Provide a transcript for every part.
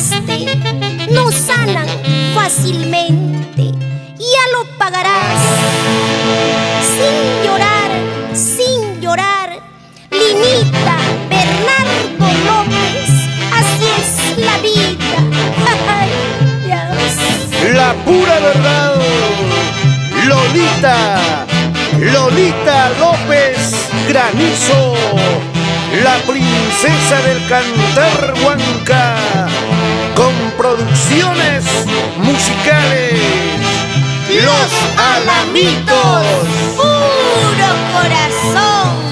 curaste no sanan fácilmente. Ya lo pagarás sin llorar, sin llorar. Linita Bernardo López, así es la vida. Ay, Dios. La pura verdad. Lolita López Granizo, la princesa del cantar huanca, con producciones musicales Los Alamitos. Puro corazón.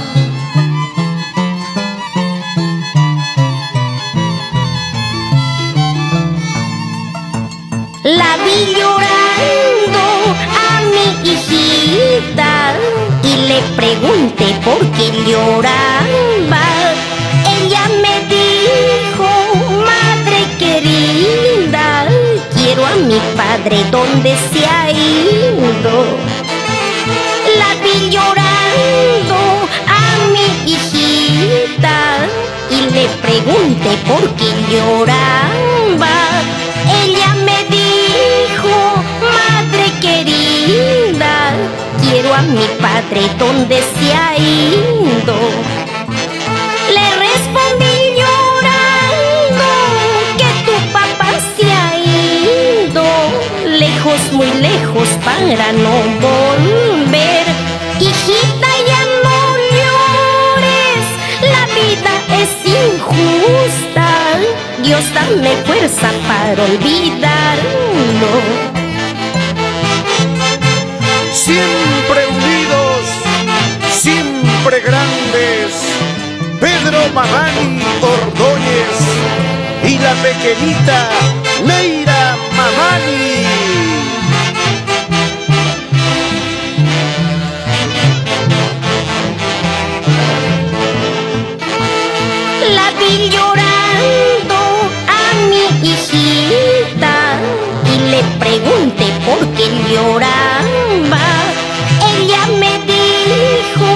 La vi llorando a mi hijita y le pregunté por qué lloraba. Ella me dijo: madre querida, quiero a mi padre, ¿dónde se ha ido? La vi llorando a mi hijita y le pregunté por qué lloraba. Ella me dijo: madre querida, quiero a mi padre, ¿dónde se ha ido? Le respondí llorando que tu papá se ha ido lejos, muy lejos, para no volver. Hijita, ya no llores, la vida es injusta. Dios, dame fuerza para olvidarlo. Siempre unidos, siempre grandes, Pedro Mamani Ordóñez y la pequeñita Neira Mamani. La vi llorando a mi hijita y le pregunté por qué lloraba. Ella me dijo: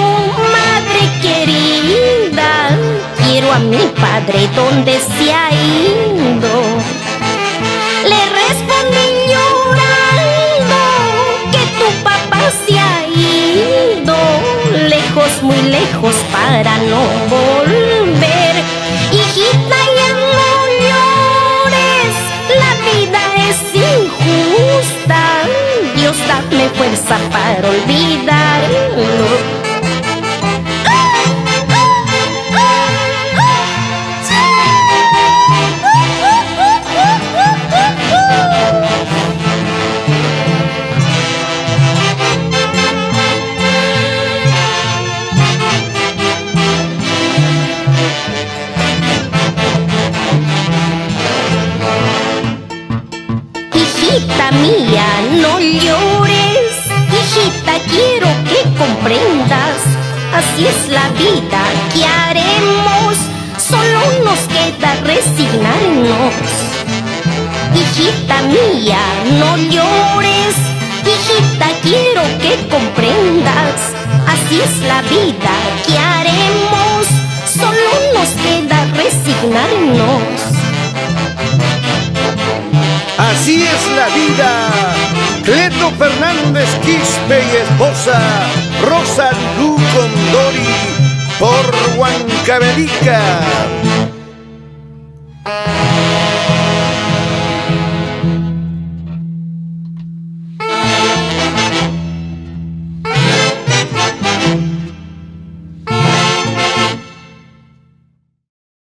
madre querida, quiero a mi padre, ¿dónde se ha ido? Le respondí llorando que tu papá se ha ido lejos, muy lejos, para no volver. Hijita, ya no llores, la vida es injusta. Dios, dame fuerza para olvidarlo. Hijita mía, no llores, hijita, quiero que comprendas. Así es la vida, ¿qué haremos? Solo nos queda resignarnos. Hijita mía, no llores, hijita, quiero que comprendas. Así es la vida, ¿qué haremos? Solo nos queda resignarnos. Así es la vida. Cleto Fernández Quispe y esposa Rosa Lulú Condori por Huancavelica.